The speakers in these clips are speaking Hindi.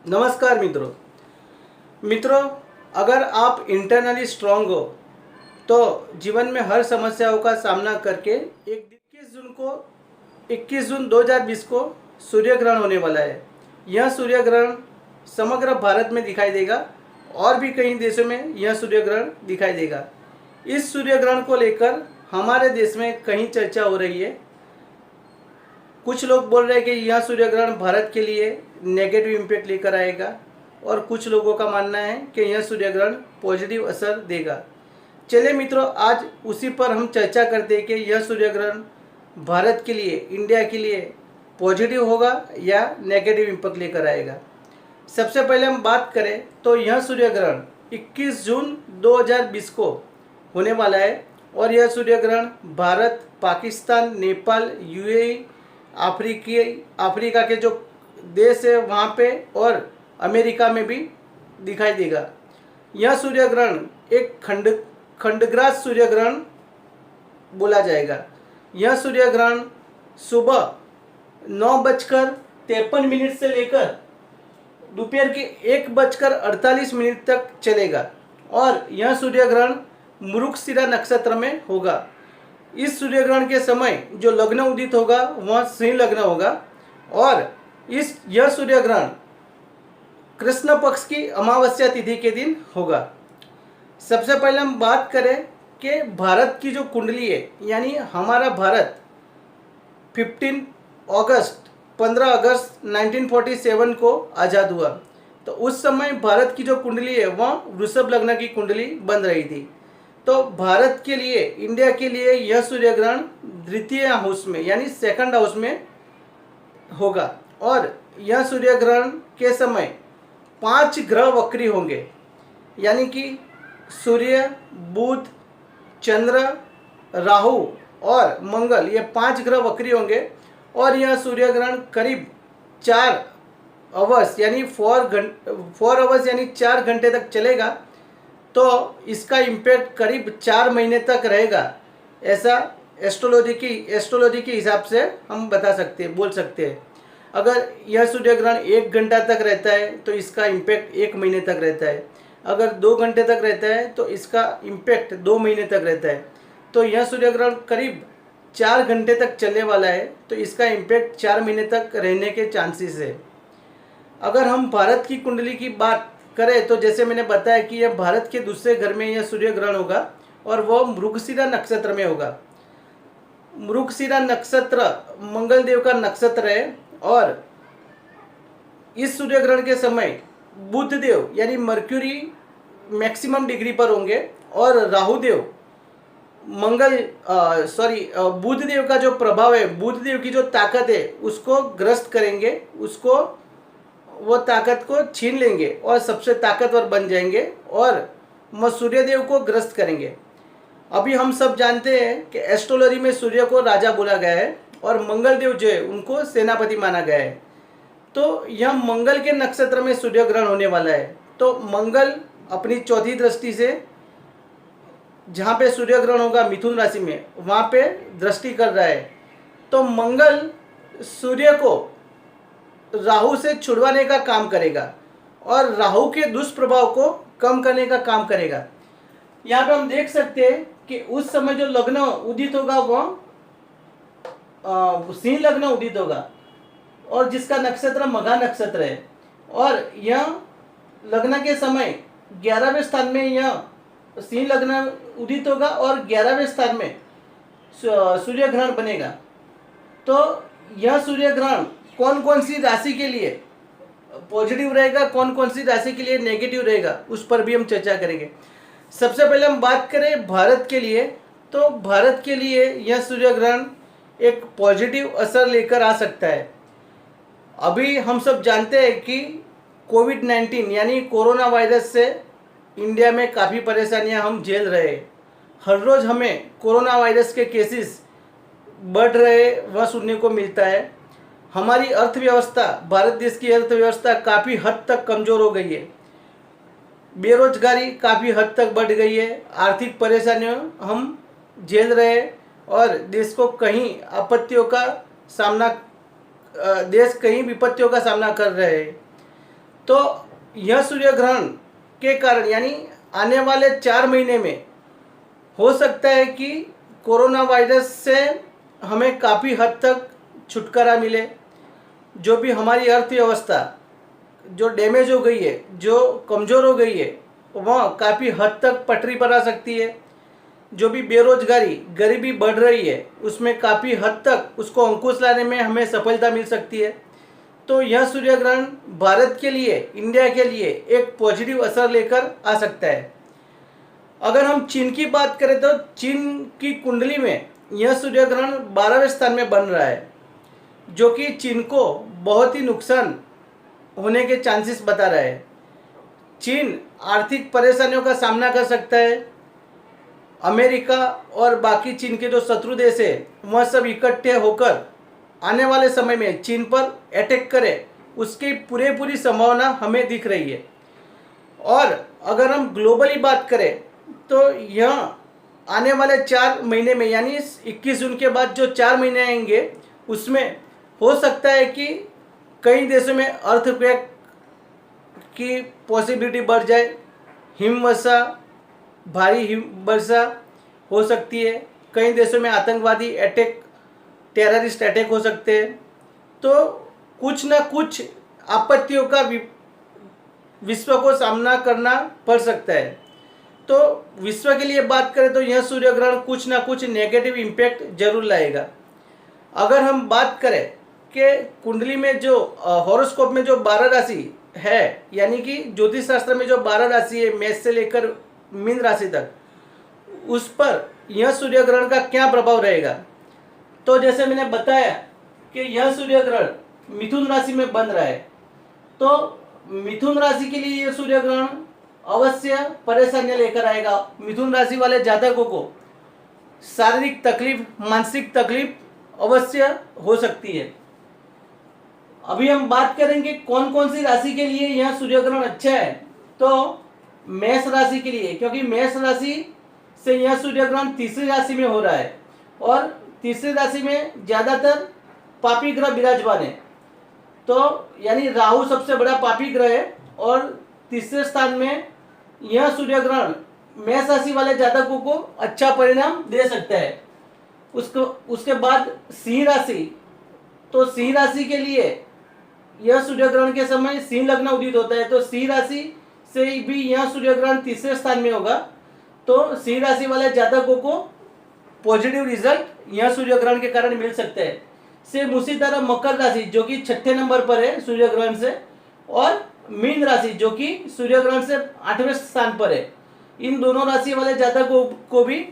नमस्कार मित्रों, अगर आप इंटरनली स्ट्रांग हो तो जीवन में हर समस्याओं का सामना करके एक 21 जून 2020 को सूर्य ग्रहण होने वाला है। यह सूर्य ग्रहण समग्र भारत में दिखाई देगा और भी कई देशों में यह सूर्य ग्रहण दिखाई देगा। इस सूर्य ग्रहण को लेकर हमारे देश में कहीं चर्चा हो रही है। कुछ लोग बोल रहे हैं कि यह सूर्य ग्रहण भारत के लिए नेगेटिव इम्पैक्ट लेकर आएगा और कुछ लोगों का मानना है कि यह सूर्य ग्रहण पॉजिटिव असर देगा। चलिए मित्रों, आज उसी पर हम चर्चा करते हैं कि यह सूर्य ग्रहण भारत के लिए, इंडिया के लिए पॉजिटिव होगा या नेगेटिव इम्पैक्ट लेकर आएगा। सबसे पहले हम बात करें तो यह सूर्य ग्रहण 21 जून 2020 को होने वाला है और यह सूर्य ग्रहण भारत, पाकिस्तान, नेपाल, यूएई, अफ्रीका के जो देश है वहाँ पे और अमेरिका में भी दिखाई देगा। यह सूर्य ग्रहण एक खंडग्रास सूर्य ग्रहण बोला जाएगा। यह सूर्य ग्रहण सुबह 9:53 से लेकर दोपहर के 1:48 तक चलेगा और यह सूर्य ग्रहण मृगशिरा नक्षत्र में होगा। इस सूर्य ग्रहण के समय जो लग्न उदित होगा वह सिंह लग्न होगा और यह सूर्य ग्रहण कृष्ण पक्ष की अमावस्या तिथि के दिन होगा। सबसे पहले हम बात करें कि भारत की जो कुंडली है, यानी हमारा भारत 15 अगस्त 1947 को आज़ाद हुआ। तो उस समय भारत की जो कुंडली है वह वृषभ लग्न की कुंडली बन रही थी। तो भारत के लिए, इंडिया के लिए यह सूर्य ग्रहण द्वितीय हाउस में यानी सेकंड हाउस में होगा और यह सूर्य ग्रहण के समय 5 ग्रह वक्री होंगे, यानी कि सूर्य, बुध, चंद्र, राहु और मंगल, ये 5 ग्रह वक्री होंगे और यह सूर्य ग्रहण करीब 4 आवर्स यानी 4 आवर्स यानी 4 घंटे तक चलेगा। तो इसका इम्पैक्ट करीब 4 महीने तक रहेगा, ऐसा एस्ट्रोलॉजी के हिसाब से हम बोल सकते हैं। अगर यह सूर्य ग्रहण 1 घंटा तक रहता है तो इसका इम्पैक्ट 1 महीने तक रहता है। अगर 2 घंटे तक रहता है तो इसका इम्पैक्ट 2 महीने तक रहता है। तो यह सूर्य ग्रहण करीब 4 घंटे तक चलने वाला है, तो इसका इम्पैक्ट 4 महीने तक रहने के चांसेस है। अगर हम भारत की कुंडली की बात करें तो जैसे मैंने बताया कि यह भारत के दूसरे घर में यह सूर्य ग्रहण होगा और वह मृगशिरा नक्षत्र में होगा। मृगशिरा नक्षत्र मंगल देव का नक्षत्र है और इस सूर्य ग्रहण के समय बुध देव यानी मर्क्यूरी मैक्सिमम डिग्री पर होंगे और राहु देव बुध देव का जो प्रभाव है, बुध देव की जो ताकत है उसको ग्रस्त करेंगे, वो ताकत को छीन लेंगे और सबसे ताकतवर बन जाएंगे और वह सूर्यदेव को ग्रस्त करेंगे। अभी हम सब जानते हैं कि एस्ट्रोलॉजी में सूर्य को राजा बोला गया है और मंगल देव जो है उनको सेनापति माना गया है। तो यह मंगल के नक्षत्र में सूर्य ग्रहण होने वाला है। तो मंगल अपनी चौथी दृष्टि से जहाँ पे सूर्य ग्रहण होगा मिथुन राशि में, वहाँ पे दृष्टि कर रहा है। तो मंगल सूर्य को राहु से छुड़वाने का काम करेगा और राहु के दुष्प्रभाव को कम करने का काम करेगा। यहाँ पे हम देख सकते हैं कि उस समय जो लग्न उदित होगा वह सिंह लग्न उदित होगा और जिसका नक्षत्र मघा नक्षत्र है और यह लग्न के समय 11वें स्थान में यह सिंह लग्न उदित होगा और 11वें स्थान में सूर्य ग्रहण बनेगा। तो यह सूर्य ग्रहण कौन कौन सी राशि के लिए पॉजिटिव रहेगा, कौन कौन सी राशि के लिए नेगेटिव रहेगा, उस पर भी हम चर्चा करेंगे। सबसे पहले हम बात करें भारत के लिए, तो भारत के लिए यह सूर्य ग्रहण एक पॉजिटिव असर लेकर आ सकता है। अभी हम सब जानते हैं कि कोविड-19 यानी कोरोना वायरस से इंडिया में काफ़ी परेशानियां हम झेल रहे हैं। हर रोज़ हमें कोरोना वायरस के केसेस बढ़ रहे वह सुनने को मिलता है। हमारी अर्थव्यवस्था, भारत देश की अर्थव्यवस्था काफ़ी हद तक कमज़ोर हो गई है। बेरोजगारी काफ़ी हद तक बढ़ गई है। आर्थिक परेशानियों हम झेल रहे हैं और देश को कई विपत्तियों का सामना कर रहे हैं। तो यह सूर्य ग्रहण के कारण यानी आने वाले 4 महीने में हो सकता है कि कोरोना वायरस से हमें काफ़ी हद तक छुटकारा मिले। जो भी हमारी अर्थव्यवस्था जो डैमेज हो गई है, जो कमज़ोर हो गई है, वह काफ़ी हद तक पटरी पर आ सकती है। जो भी बेरोजगारी, गरीबी बढ़ रही है, उसमें काफ़ी हद तक उसको अंकुश लाने में हमें सफलता मिल सकती है। तो यह सूर्य ग्रहण भारत के लिए, इंडिया के लिए एक पॉजिटिव असर लेकर आ सकता है। अगर हम चीन की बात करें तो चीन की कुंडली में यह सूर्य ग्रहण 12वें स्थान में बन रहा है, जो कि चीन को बहुत ही नुकसान होने के चांसेस बता रहा है। चीन आर्थिक परेशानियों का सामना कर सकता है। अमेरिका और बाकी चीन के जो शत्रु देश है वह सब इकट्ठे होकर आने वाले समय में चीन पर अटैक करे, उसकी पूरी संभावना हमें दिख रही है। और अगर हम ग्लोबली बात करें तो यह आने वाले 4 महीने में यानी 21 जून के बाद जो 4 महीने आएंगे उसमें हो सकता है कि कई देशों में अर्थक्वेक की पॉसिबिलिटी बढ़ जाए, हिमवर्षा, भारी हिम वर्षा हो सकती है। कई देशों में आतंकवादी अटैक, टेररिस्ट अटैक हो सकते हैं। तो कुछ ना कुछ आपत्तियों का विश्व को सामना करना पड़ सकता है। तो विश्व के लिए बात करें तो यह सूर्य ग्रहण कुछ ना कुछ नेगेटिव इम्पैक्ट जरूर लाएगा। अगर हम बात करें कि कुंडली में जो हॉरोस्कोप में जो 12 राशि है, यानी कि ज्योतिष शास्त्र में जो 12 राशि है, मेष से लेकर मीन राशि तक, उस पर यह सूर्य ग्रहण का क्या प्रभाव रहेगा। तो जैसे मैंने बताया कि यह सूर्य ग्रहण मिथुन राशि में बन रहा है, तो मिथुन राशि के लिए यह सूर्य ग्रहण अवश्य परेशानियां लेकर आएगा। मिथुन राशि वाले जातकों को शारीरिक तकलीफ, मानसिक तकलीफ अवश्य हो सकती है। अभी हम बात करेंगे कौन कौन सी राशि के लिए यह सूर्य ग्रहण अच्छा है। तो मेष राशि के लिए, क्योंकि मेष राशि से यह सूर्य ग्रहण तीसरी राशि में हो रहा है और तीसरी राशि में ज़्यादातर पापी ग्रह विराजमान है। तो यानी राहु सबसे बड़ा पापी ग्रह है और तीसरे स्थान में यह सूर्य ग्रहण मेष राशि वाले जातकों को अच्छा परिणाम दे सकता है। उसके बाद सिंह राशि, तो सिंह राशि के लिए यह सूर्य ग्रहण के समय सिंह लग्न उदित होता है, तो सिंह राशि से भी यह सूर्य ग्रहण तीसरे स्थान में होगा। तो सिंह राशि वाले जातकों को पॉजिटिव रिजल्ट यह सूर्य ग्रहण के कारण मिल सकते हैं। सेम उसी तरह मकर राशि जो कि 6ठे नंबर पर है सूर्य ग्रहण से, और मीन राशि जो कि सूर्य ग्रहण से 8वें स्थान पर है, इन दोनों राशि वाले जातकों को भी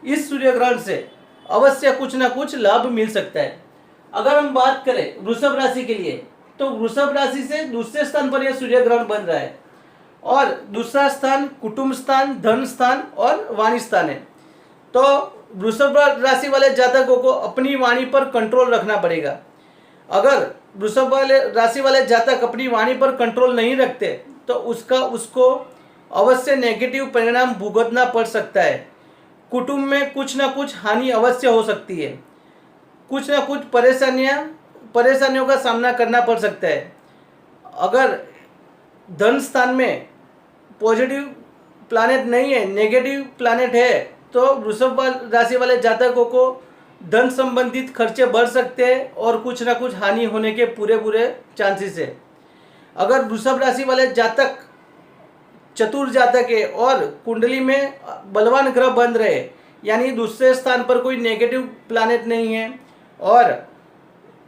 इस सूर्य ग्रहण से अवश्य कुछ ना कुछ लाभ मिल सकता है। अगर हम बात करें वृषभ राशि के लिए, तो वृषभ राशि से दूसरे स्थान पर यह सूर्य ग्रहण बन रहा है और दूसरा स्थान कुटुंब स्थान, धन स्थान और वाणी स्थान है। तो वृषभ राशि वाले जातकों को अपनी वाणी पर कंट्रोल रखना पड़ेगा। अगर वृषभ वाले राशि वाले जातक अपनी वाणी पर कंट्रोल नहीं रखते तो उसको अवश्य नेगेटिव परिणाम भुगतना पड़ सकता है। कुटुंब में कुछ ना कुछ हानि अवश्य हो सकती है, कुछ ना कुछ परेशानियों का सामना करना पड़ सकता है। अगर धन स्थान में पॉजिटिव प्लैनेट नहीं है, नेगेटिव प्लैनेट है, तो वृषभ राशि वाले जातकों को धन संबंधित खर्चे बढ़ सकते हैं और कुछ ना कुछ हानि होने के पूरे चांसेस है। अगर वृषभ राशि वाले जातक चतुर जातक है और कुंडली में बलवान ग्रह बन रहे, यानी दूसरे स्थान पर कोई नेगेटिव प्लैनेट नहीं है और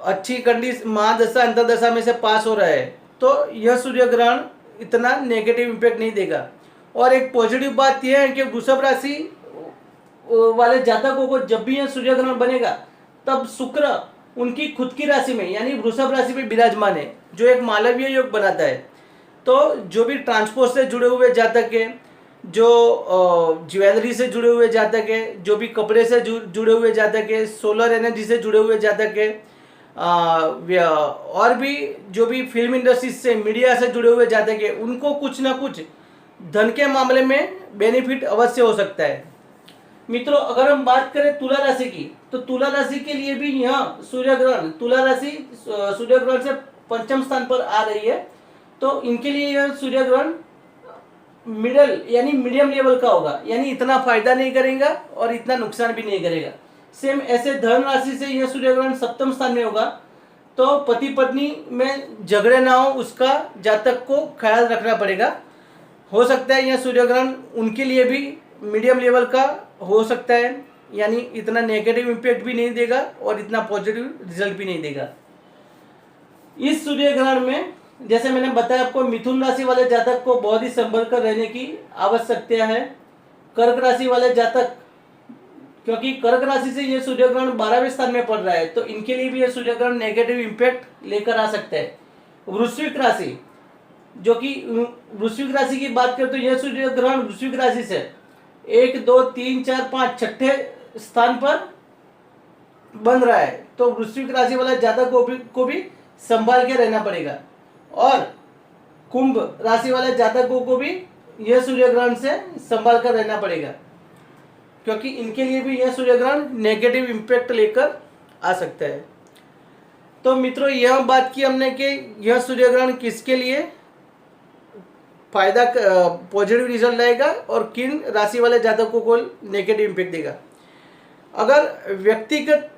अच्छी कंडीशन महादशा अंतरदशा में से पास हो रहा है, तो यह सूर्य ग्रहण इतना नेगेटिव इम्पैक्ट नहीं देगा। और एक पॉजिटिव बात यह है कि वृषभ राशि वाले जातकों को जब भी यह सूर्य ग्रहण बनेगा तब शुक्र उनकी खुद की राशि में यानी वृषभ राशि में विराजमान है, जो एक मालवीय योग बनाता है। तो जो भी ट्रांसपोर्ट से जुड़े हुए जातक है, जो ज्वेलरी से जुड़े हुए जातक है, जो भी कपड़े से जुड़े हुए जातक है, सोलर एनर्जी से जुड़े हुए जातक है, और भी जो भी फिल्म इंडस्ट्री से, मीडिया से जुड़े हुए जातक है, उनको कुछ ना कुछ धन के मामले में बेनिफिट अवश्य हो सकता है। मित्रों, अगर हम बात करें तुला राशि की, तो तुला राशि के लिए भी यह सूर्य ग्रहण, तुला राशि सूर्य ग्रहण से पंचम स्थान पर आ रही है तो इनके लिए यह सूर्य ग्रहण मिडल यानी मीडियम लेवल का होगा, यानी इतना फायदा नहीं करेगा और इतना नुकसान भी नहीं करेगा। सेम ऐसे धन राशि से यह सूर्य ग्रहण सप्तम स्थान में होगा, तो पति पत्नी में झगड़े ना हो उसका जातक को ख्याल रखना पड़ेगा। हो सकता है यह सूर्य ग्रहण उनके लिए भी मीडियम लेवल का हो सकता है, यानी इतना नेगेटिव इम्पैक्ट भी नहीं देगा और इतना पॉजिटिव रिजल्ट भी नहीं देगा। इस सूर्य ग्रहण में जैसे मैंने बताया आपको, मिथुन राशि वाले जातक को बहुत ही संभल कर रहने की आवश्यकता है। कर्क राशि वाले जातक, क्योंकि कर्क राशि से यह सूर्य ग्रहण 12वें स्थान में पड़ रहा है, तो इनके लिए भी यह सूर्य ग्रहण नेगेटिव इम्पैक्ट लेकर आ सकता है। वृश्चिक राशि, जो कि वृश्चिक राशि की बात करें तो यह सूर्य ग्रहण वृश्चिक राशि से 1 2 3 4 5 छठे स्थान पर बन रहा है, तो वृश्चिक राशि वाला जातक को भी संभाल के रहना पड़ेगा। और कुंभ राशि वाले जातकों को भी यह सूर्य ग्रहण से संभाल कर रहना पड़ेगा, क्योंकि इनके लिए भी यह सूर्य ग्रहण नेगेटिव इम्पैक्ट लेकर आ सकता है। तो मित्रों, यह बात की हमने कि यह सूर्य ग्रहण किसके लिए फायदा पॉजिटिव रिजल्ट लाएगा और किन राशि वाले जातकों को नेगेटिव इम्पैक्ट देगा। अगर व्यक्तिगत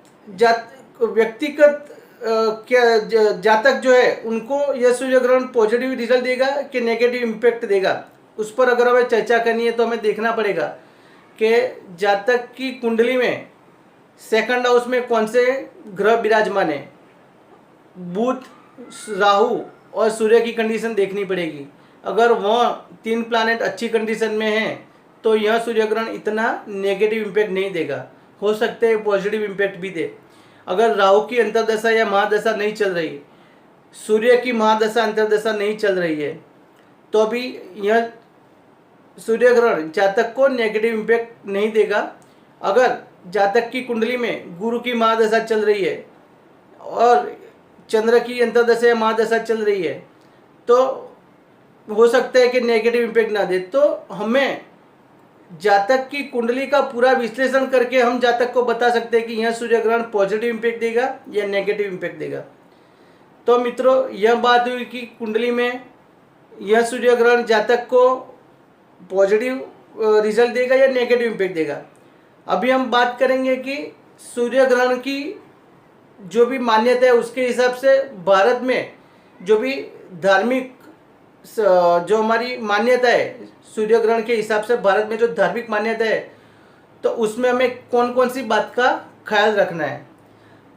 जातक जो है उनको यह सूर्य ग्रहण पॉजिटिव रिजल्ट देगा कि नेगेटिव इम्पैक्ट देगा, उस पर अगर हमें चर्चा करनी है तो हमें देखना पड़ेगा कि जातक की कुंडली में सेकंड हाउस में कौन से ग्रह विराजमान है। बुध, राहु और सूर्य की कंडीशन देखनी पड़ेगी। अगर वह 3 प्लैनेट अच्छी कंडीशन में हैं तो यह सूर्य ग्रहण इतना नेगेटिव इम्पैक्ट नहीं देगा, हो सकता है पॉजिटिव इम्पैक्ट भी दे। अगर राहु की अंतर्दशा या महादशा नहीं चल रही, सूर्य की महादशा अंतर्दशा नहीं चल रही है, तो अभी यह सूर्य ग्रहण जातक को नेगेटिव इम्पैक्ट नहीं देगा। अगर जातक की कुंडली में गुरु की महादशा चल रही है और चंद्र की अंतर्दशा या महादशा चल रही है, तो हो सकता है कि नेगेटिव इम्पैक्ट ना दे। तो हमें जातक की कुंडली का पूरा विश्लेषण करके हम जातक को बता सकते हैं कि यह सूर्य ग्रहण पॉजिटिव इम्पैक्ट देगा या नेगेटिव इम्पैक्ट देगा। तो मित्रों, यह बात हुई कि कुंडली में यह सूर्य ग्रहण जातक को पॉजिटिव रिजल्ट देगा या नेगेटिव इम्पैक्ट देगा। अभी हम बात करेंगे कि सूर्य ग्रहण की जो भी मान्यता है उसके हिसाब से भारत में जो भी धार्मिक जो हमारी मान्यता है, सूर्य ग्रहण के हिसाब से भारत में जो धार्मिक मान्यता है, तो उसमें हमें कौन कौन सी बात का ख्याल रखना है।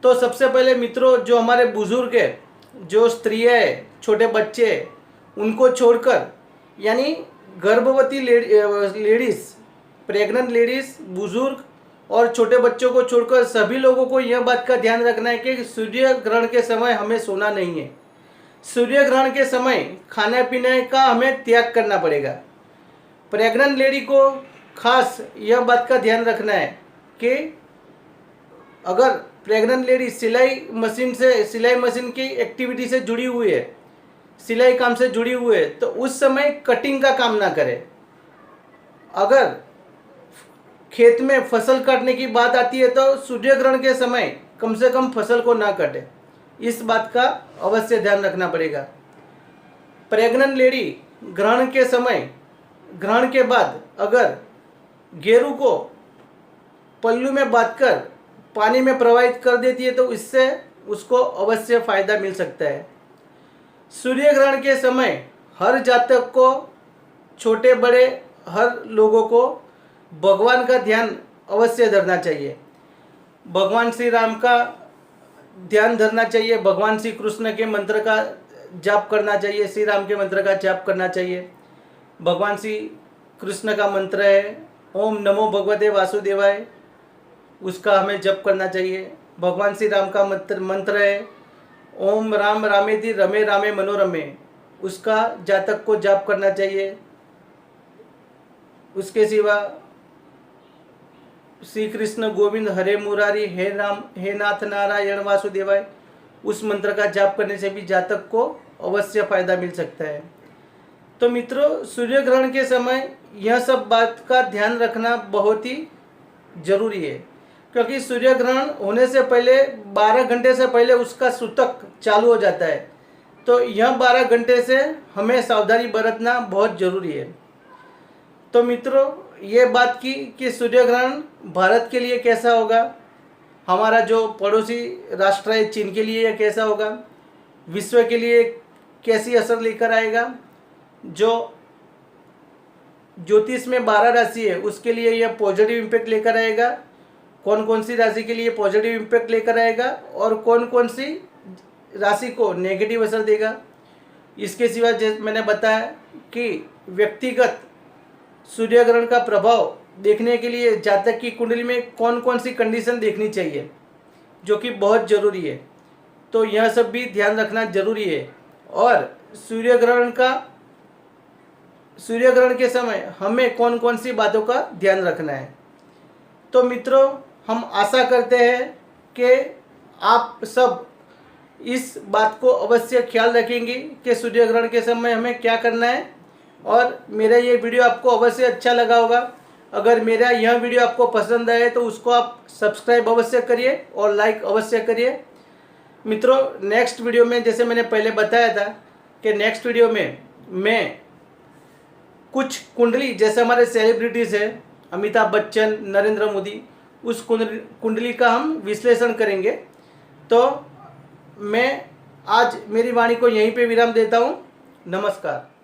तो सबसे पहले मित्रों, जो हमारे बुजुर्ग है, जो स्त्रियां है, छोटे बच्चे हैं, उनको छोड़कर यानी गर्भवती लेडीज़, प्रेग्नेंट लेडीज़, बुजुर्ग और छोटे बच्चों को छोड़कर सभी लोगों को यह बात का ध्यान रखना है कि सूर्य ग्रहण के समय हमें सोना नहीं है। सूर्य ग्रहण के समय खाने पीने का हमें त्याग करना पड़ेगा। प्रेग्नेंट लेडी को खास यह बात का ध्यान रखना है कि अगर प्रेग्नेंट लेडी सिलाई मशीन की एक्टिविटी से जुड़ी हुई है, सिलाई काम से जुड़ी हुई है, तो उस समय कटिंग का काम ना करे। अगर खेत में फसल काटने की बात आती है तो सूर्य ग्रहण के समय कम से कम फसल को ना काटे, इस बात का अवश्य ध्यान रखना पड़ेगा। प्रेग्नेंट लेडी ग्रहण के समय, ग्रहण के बाद अगर गेरू को पल्लू में बांधकर पानी में प्रवाहित कर देती है तो इससे उसको अवश्य फायदा मिल सकता है। सूर्य ग्रहण के समय हर जातक को, छोटे बड़े हर लोगों को भगवान का ध्यान अवश्य धरना चाहिए। भगवान श्री राम का ध्यान धरना चाहिए, भगवान श्री कृष्ण के मंत्र का जाप करना चाहिए, श्री राम के मंत्र का जाप करना चाहिए। भगवान श्री कृष्ण का मंत्र है ओम नमो भगवते वासुदेवाय, उसका हमें जप करना चाहिए। भगवान श्री राम का मंत्र है ओम राम रामेति रमे रामे मनोरमे, उसका जातक को जाप करना चाहिए। उसके सिवा श्री कृष्ण गोविंद हरे मुरारी हे राम हे नाथ नारायण वासुदेवाय, उस मंत्र का जाप करने से भी जातक को अवश्य फायदा मिल सकता है। तो मित्रों, सूर्य ग्रहण के समय यह सब बात का ध्यान रखना बहुत ही जरूरी है, क्योंकि सूर्य ग्रहण होने से पहले 12 घंटे से पहले उसका सूतक चालू हो जाता है। तो यह 12 घंटे से हमें सावधानी बरतना बहुत ज़रूरी है। तो मित्रों, ये बात की कि सूर्य ग्रहण भारत के लिए कैसा होगा, हमारा जो पड़ोसी राष्ट्र है चीन के लिए यह कैसा होगा, विश्व के लिए कैसी असर लेकर आएगा, जो ज्योतिष में 12 राशि है उसके लिए यह पॉजिटिव इम्पैक्ट लेकर आएगा, कौन कौन सी राशि के लिए पॉजिटिव इम्पैक्ट लेकर आएगा और कौन कौन सी राशि को नेगेटिव असर देगा। इसके सिवा जैसे मैंने बताया कि व्यक्तिगत सूर्य ग्रहण का प्रभाव देखने के लिए जातक की कुंडली में कौन कौन सी कंडीशन देखनी चाहिए, जो कि बहुत ज़रूरी है। तो यह सब भी ध्यान रखना जरूरी है। और सूर्य ग्रहण के समय हमें कौन कौन सी बातों का ध्यान रखना है। तो मित्रों, हम आशा करते हैं कि आप सब इस बात को अवश्य ख्याल रखेंगे कि सूर्य ग्रहण के समय हमें क्या करना है। और मेरा ये वीडियो आपको अवश्य अच्छा लगा होगा। अगर मेरा यह वीडियो आपको पसंद आए तो उसको आप सब्सक्राइब अवश्य करिए और लाइक अवश्य करिए। मित्रों, नेक्स्ट वीडियो में जैसे मैंने पहले बताया था कि नेक्स्ट वीडियो में मैं कुछ कुंडली, जैसे हमारे सेलिब्रिटीज़ हैं अमिताभ बच्चन, नरेंद्र मोदी, उस कुंडली का हम विश्लेषण करेंगे। तो मैं आज मेरी वाणी को यहीं पे विराम देता हूँ। नमस्कार।